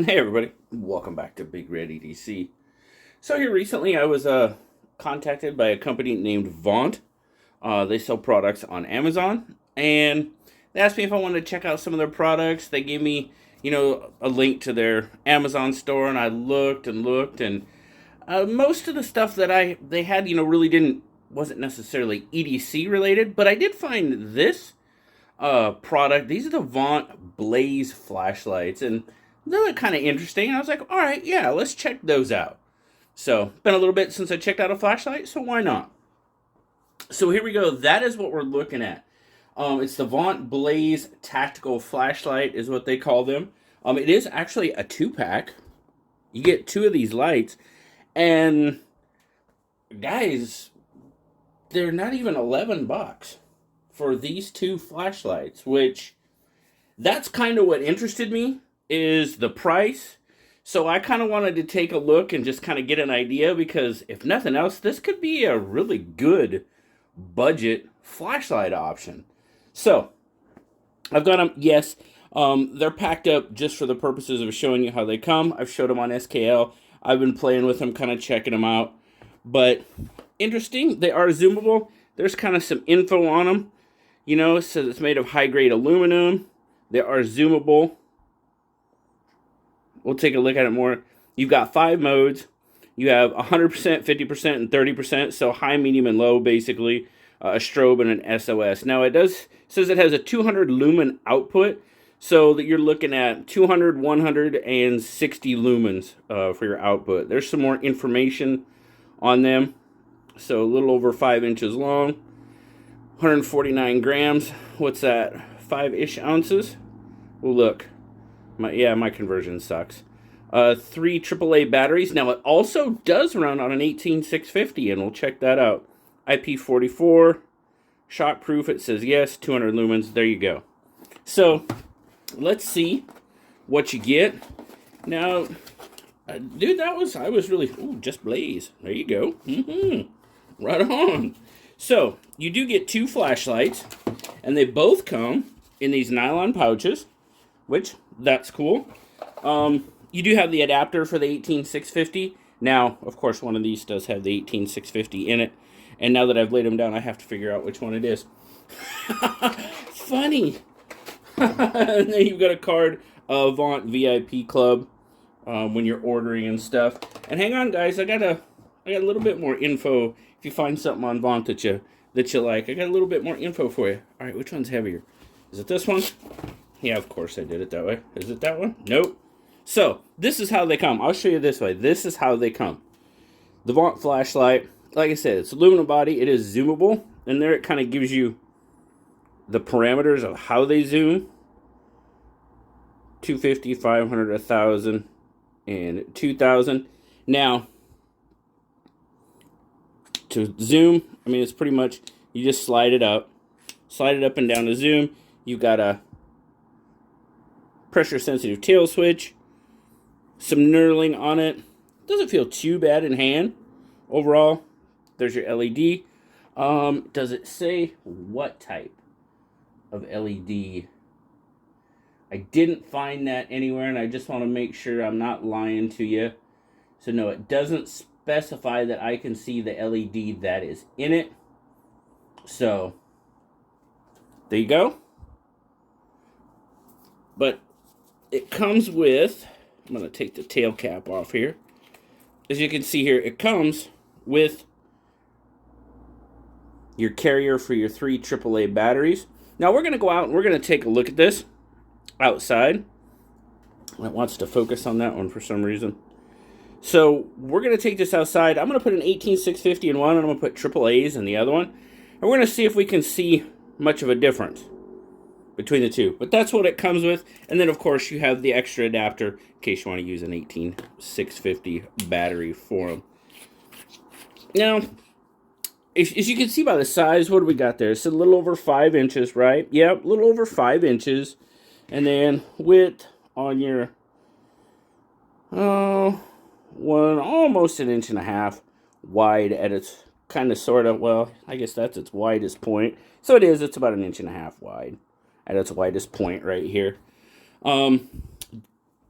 Hey everybody, welcome back to BigRedEDC. So here recently I was contacted by a company named VONT. They sell products on Amazon, and they asked me if I wanted to check out some of their products. They gave me, a link to their Amazon store, and I looked and looked, and most of the stuff that they had, really wasn't necessarily EDC related, but I did find this product. These are the VONT Blaze flashlights, and they look kind of interesting. I was like, all right, yeah, let's check those out. So, been a little bit since I checked out a flashlight, so why not? So here we go. That is what we're looking at. It's the VONT Blaze Tactical Flashlight, is what they call them. It is actually a 2-pack. You get 2 of these lights, and guys, they're not even $11 for these 2 flashlights, which that's kind of what interested me, is the price. So I kind of wanted to take a look and just kind of get an idea, because if nothing else, this could be a really good budget flashlight option. So I've got them. Yes, they're packed up just for the purposes of showing you how they come. I've showed them on SKL. I've been playing with them, kind of checking them out. But interesting, they are zoomable. There's kind of some info on them. It says it's made of high-grade aluminum. They are zoomable. We'll take a look at it more. You've got 5 modes. You have 100%, 50%, and 30%. So high, medium, and low, basically. A strobe and an SOS. Now it says it has a 200 lumen output. So that you're looking at 200, 160 lumens for your output. There's some more information on them. So a little over 5 inches long. 149 grams. What's that? 5-ish ounces. Well, look. My conversion sucks. 3 AAA batteries. Now, it also does run on an 18650, and we'll check that out. IP44. Shockproof. It says yes. 200 lumens. There you go. So, let's see what you get. Now, dude, I was really... Ooh, just blaze. There you go. Right on. So, you do get 2 flashlights, and they both come in these nylon pouches, which, that's cool. You do have the adapter for the 18650. Now, of course, one of these does have the 18650 in it, and now that I've laid them down, I have to figure out which one it is. Funny. And then you've got a card, VONT VIP Club, when you're ordering and stuff. And hang on, guys, I got a little bit more info. If you find something on VONT that you like, I got a little bit more info for you. All right, which one's heavier? Is it this one? Yeah, of course I did it that way. Is it that one? Nope. So, this is how they come. I'll show you this way. This is how they come. The VONT flashlight, like I said, it's aluminum body. It is zoomable. And there it kind of gives you the parameters of how they zoom. 250, 500, 1,000, and 2,000. Now, to zoom, I mean, it's pretty much, you just slide it up and down to zoom. You've got a pressure sensitive tail switch, some knurling on it. Doesn't feel too bad in hand. Overall, there's your LED. Does it say what type of LED? I didn't find that anywhere, and I just want to make sure I'm not lying to you. So no, it doesn't specify that I can see the LED that is in it. So, there you go. But it comes with, I'm going to take the tail cap off here. As you can see here, it comes with your carrier for your 3 AAA batteries. Now we're going to go out and we're going to take a look at this outside. It wants to focus on that one for some reason. So we're going to take this outside. I'm going to put an 18650 in one, and I'm going to put AAAs in the other one. And we're going to see if we can see much of a difference between the two. But that's what it comes with. And then, of course, you have the extra adapter in case you want to use an 18650 battery for them. Now, as you can see by the size, what do we got there? It's a little over 5 inches, right? Yep, a little over 5 inches. And then width on your, almost 1.5 inches wide at its kind of sort of, well, I guess that's its widest point. So it's about 1.5 inches wide at its widest point right here.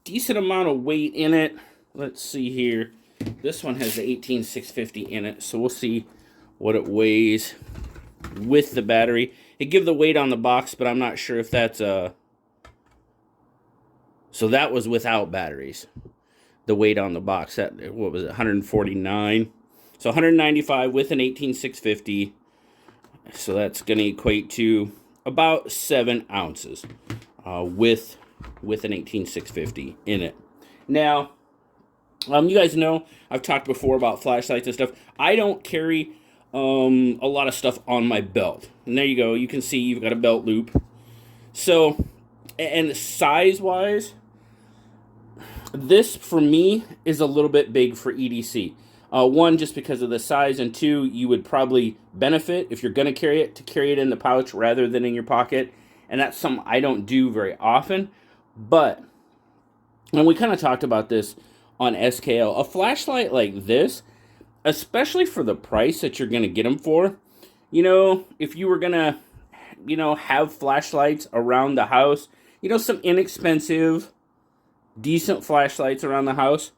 decent amount of weight in it. Let's see here. This one has the 18650 in it, so we'll see what it weighs with the battery. It give the weight on the box, but I'm not sure if that's so that was without batteries. The weight on the box, that, what was it, 149? So 195 with an 18650. So that's going to equate to about 7 ounces with an 18650 in it. Now, you guys know I've talked before about flashlights and stuff. I don't carry a lot of stuff on my belt. And there you go. You can see you've got a belt loop. So, and size-wise, this for me is a little bit big for EDC. One, just because of the size, and two, you would probably benefit if you're going to carry it in the pouch rather than in your pocket. And that's something I don't do very often. But, and we kind of talked about this on SKL, a flashlight like this, especially for the price that you're going to get them for, you know, if you were going to, you know, have flashlights around the house, you know, some inexpensive, decent flashlights around the house,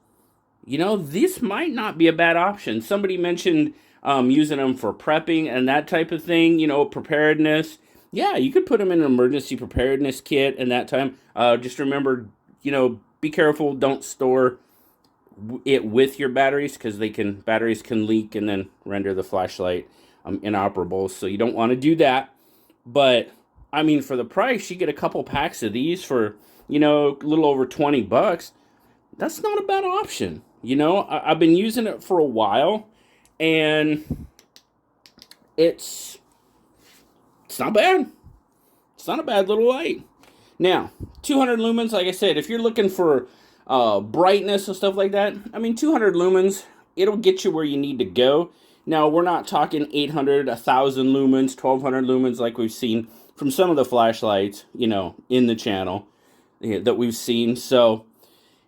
you know, this might not be a bad option. Somebody mentioned using them for prepping and that type of thing, you know, preparedness. Yeah, you could put them in an emergency preparedness kit and that time. Just remember, you know, be careful, don't store it with your batteries, because batteries can leak and then render the flashlight inoperable, so you don't want to do that. But I mean, for the price, you get a couple packs of these for, you know, a little over 20 bucks. That's not a bad option. You know, I've been using it for a while, and it's not bad. It's not a bad little light. Now, 200 lumens, like I said, if you're looking for brightness and stuff like that, I mean, 200 lumens, it'll get you where you need to go. Now, we're not talking 800, 1,000 lumens, 1,200 lumens like we've seen from some of the flashlights, you know, in the channel that we've seen. So,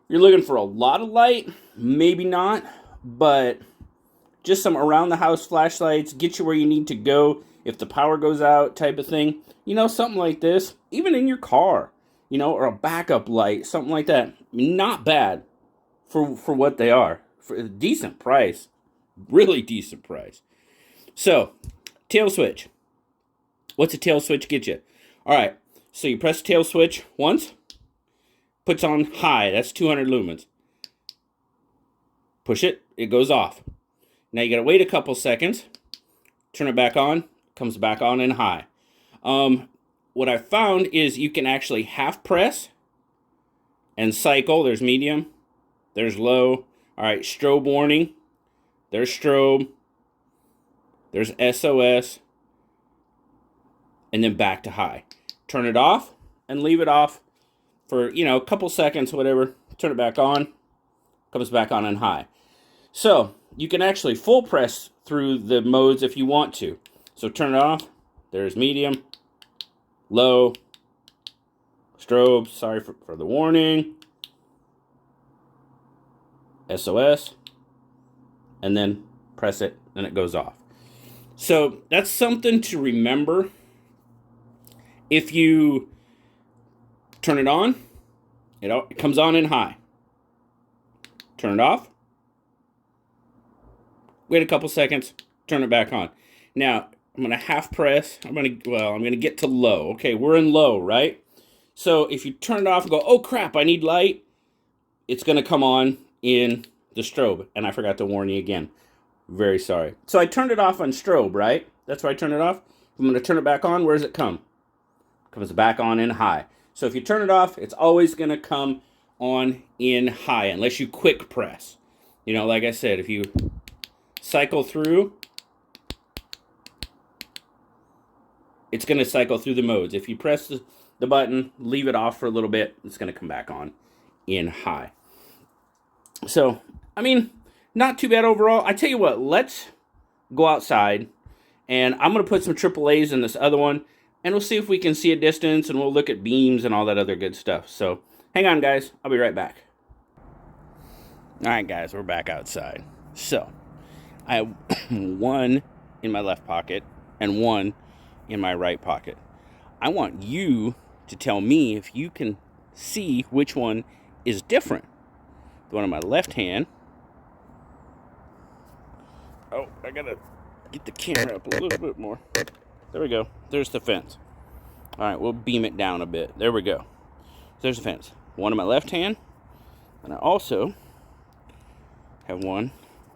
you're looking for a lot of light, maybe not, but just some around-the-house flashlights, get you where you need to go if the power goes out type of thing. You know, something like this, even in your car, you know, or a backup light, something like that. Not bad for what they are. For a decent price. Really decent price. So, tail switch. What's a tail switch get you? Alright, so you press the tail switch once. Puts on high. That's 200 lumens. Push it. It goes off. Now you got to wait a couple seconds. Turn it back on. Comes back on in high. What I found is you can actually half press and cycle. There's medium. There's low. All right, strobe warning. There's strobe. There's SOS. And then back to high. Turn it off and leave it off for, you know, a couple seconds, whatever. Turn it back on. Comes back on in high. So you can actually full press through the modes if you want to. So turn it off. There's medium. Low, strobe, sorry for the warning, SOS, and then press it, and it goes off. So that's something to remember. If you turn it on, it comes on in high. Turn it off, wait a couple seconds, turn it back on. Now, I'm going to half press. I'm going to get to low. Okay, we're in low, right? So if you turn it off and go, oh crap, I need light, it's going to come on in the strobe. And I forgot to warn you again. Very sorry. So I turned it off on strobe, right? That's why I turned it off. I'm going to turn it back on. Where does it come? It comes back on in high. So if you turn it off, it's always going to come on in high, unless you quick press. You know, like I said, if you cycle through, it's going to cycle through the modes. If you press the button, leave it off for a little bit, it's going to come back on in high. So, I mean, not too bad overall. I tell you what, let's go outside, and I'm going to put some AAAs in this other one, and we'll see if we can see a distance, and we'll look at beams and all that other good stuff. So, hang on, guys. I'll be right back. All right, guys, we're back outside. So, I have one in my left pocket and one in my right pocket. I want you to tell me if you can see which one is different. The one on my left hand, oh, I gotta get the camera up a little bit more. There we go. There's the fence. All right, we'll beam it down a bit. There we go. There's the fence. One in my left hand, and I also have one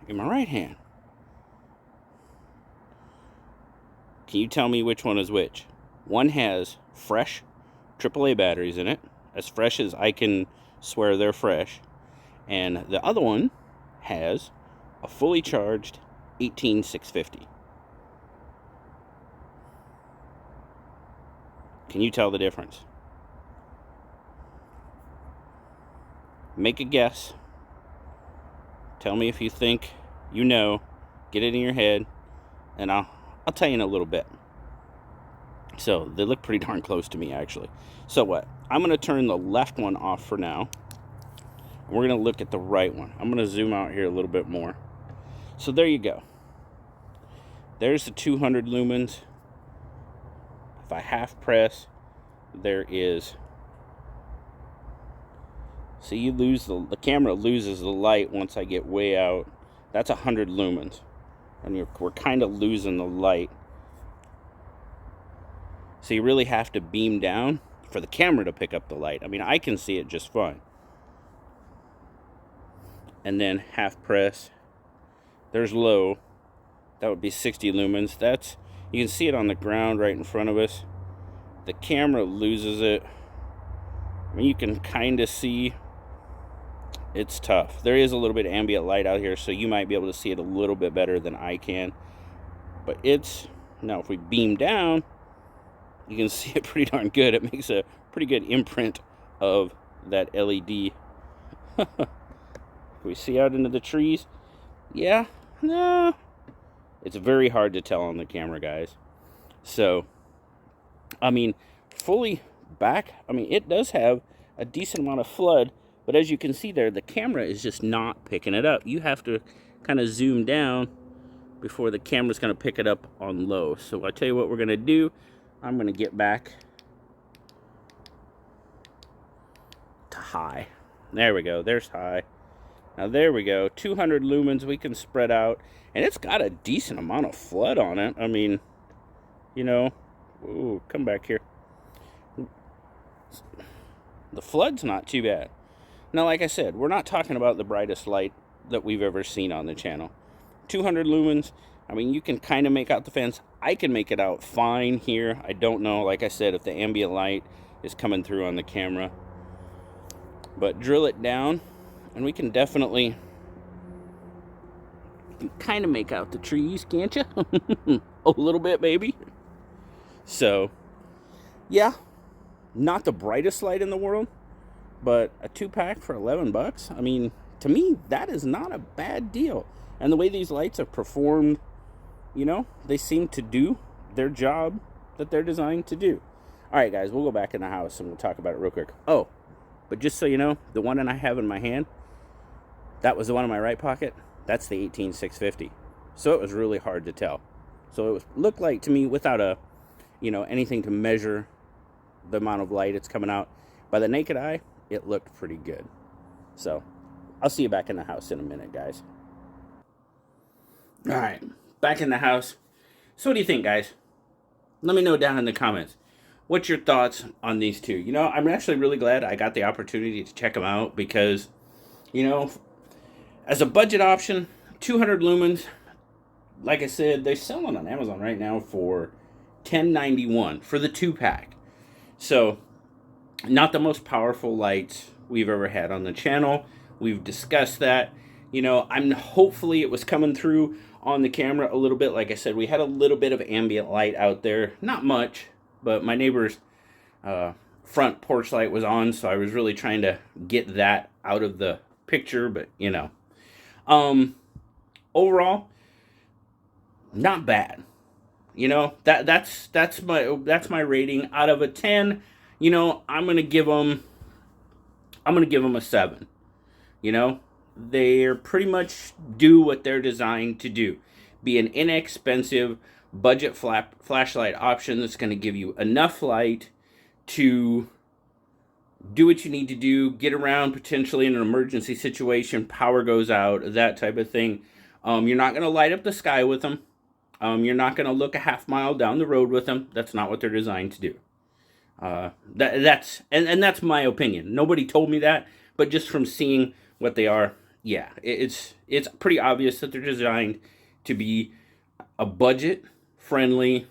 in my right hand. Can you tell me which one is which? One has fresh AAA batteries in it, as fresh as I can swear they're fresh, and the other one has a fully charged 18650. Can you tell the difference? Make a guess. Tell me if you think you know. Get it in your head, and I'll tell you in a little bit. So they look pretty darn close to me, actually. So what? I'm going to turn the left one off for now. We're going to look at the right one. I'm going to zoom out here a little bit more. So there you go. There's the 200 lumens. If I half press, there is... See, you lose the camera loses the light once I get way out. That's 100 lumens. And we're kind of losing the light. So you really have to beam down for the camera to pick up the light. I mean, I can see it just fine. And then half press. There's low. That would be 60 lumens. That's, you can see it on the ground right in front of us. The camera loses it. I mean, you can kind of see. It's tough. There is a little bit of ambient light out here, so you might be able to see it a little bit better than I can. But it's, now if we beam down, you can see it pretty darn good. It makes a pretty good imprint of that LED. We see out into the trees. Yeah, no. It's very hard to tell on the camera, guys. So, I mean, fully back, I mean, it does have a decent amount of flood. But as you can see there, the camera is just not picking it up. You have to kind of zoom down before the camera's going to pick it up on low. So I tell you what we're going to do. I'm going to get back to high. There we go. There's high. Now there we go. 200 lumens we can spread out. And it's got a decent amount of flood on it. I mean, you know. Ooh, come back here. The flood's not too bad. Now, like I said, we're not talking about the brightest light that we've ever seen on the channel. 200 lumens, I mean, you can kind of make out the fence. I can make it out fine here. I don't know, like I said, if the ambient light is coming through on the camera. But drill it down, and we can definitely kind of make out the trees, can't you? A little bit, maybe. So, yeah, not the brightest light in the world. But a 2-pack for 11 bucks, I mean, to me, that is not a bad deal. And the way these lights have performed, you know, they seem to do their job that they're designed to do. All right, guys, we'll go back in the house and we'll talk about it real quick. Oh, but just so you know, the one that I have in my hand, that was the one in my right pocket. That's the 18650. So it was really hard to tell. So it looked like to me, without a, you know, anything to measure the amount of light it's coming out, by the naked eye, it looked pretty good. So, I'll see you back in the house in a minute, guys. All right, back in the house. So what do you think, guys? Let me know down in the comments. What's your thoughts on these two? You know, I'm actually really glad I got the opportunity to check them out because, you know, as a budget option, 200 lumens, like I said, they're selling on Amazon right now for $10.91 for the 2-pack. So, not the most powerful lights we've ever had on the channel. We've discussed that. You know, hopefully it was coming through on the camera a little bit. Like I said, we had a little bit of ambient light out there. Not much, but my neighbor's front porch light was on, so I was really trying to get that out of the picture, but you know. Overall, not bad. You know, that's my rating out of a 10. You know, I'm gonna give them a 7. You know, they're pretty much do what they're designed to do. Be an inexpensive budget flashlight option that's going to give you enough light to do what you need to do, get around potentially in an emergency situation, power goes out, that type of thing. You're not going to light up the sky with them. You're not going to look a half mile down the road with them. That's not what they're designed to do. That's my opinion. Nobody told me that, but just from seeing what they are, yeah, it's pretty obvious that they're designed to be a budget friendly,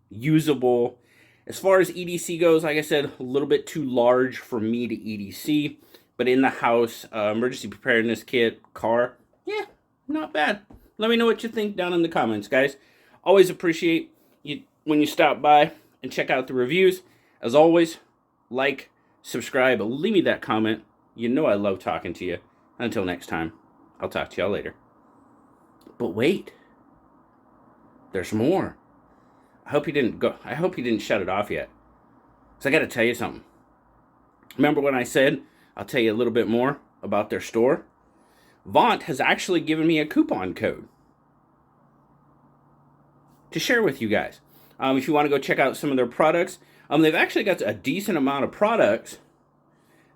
usable. As far as EDC goes, like I said, a little bit too large for me to EDC, but in the house, emergency preparedness kit, car, yeah, not bad. Let me know what you think down in the comments, guys. Always appreciate you when you stop by and check out the reviews. As always, like, subscribe, leave me that comment. You know I love talking to you. Until next time, I'll talk to y'all later. But wait, there's more. I hope you didn't shut it off yet. So I got to tell you something. Remember when I said I'll tell you a little bit more about their store? VONT has actually given me a coupon code to share with you guys. If you want to go check out some of their products, they've actually got a decent amount of products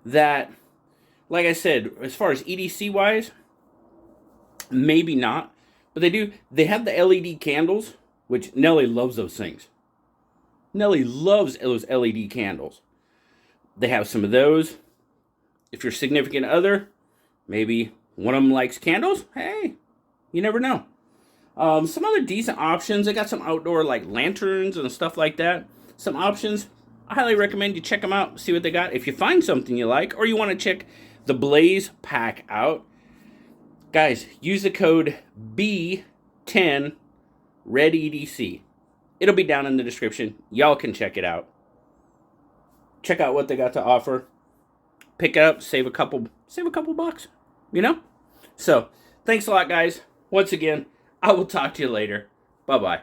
that, like I said, as far as EDC wise, maybe not, but they have the LED candles, which Nellie loves those things. Nellie loves those LED candles. They have some of those. If your significant other, maybe one of them likes candles, hey, you never know. Some other decent options. They got some outdoor like lanterns and stuff like that. Some options. I highly recommend you check them out, see what they got. If you find something you like, or you want to check the Blaze pack out, guys, use the code B10 RedEDC. It'll be down in the description. Y'all can check it out. Check out what they got to offer. Pick it up, save a couple bucks, you know? So, thanks a lot, guys. Once again, I will talk to you later. Bye-bye.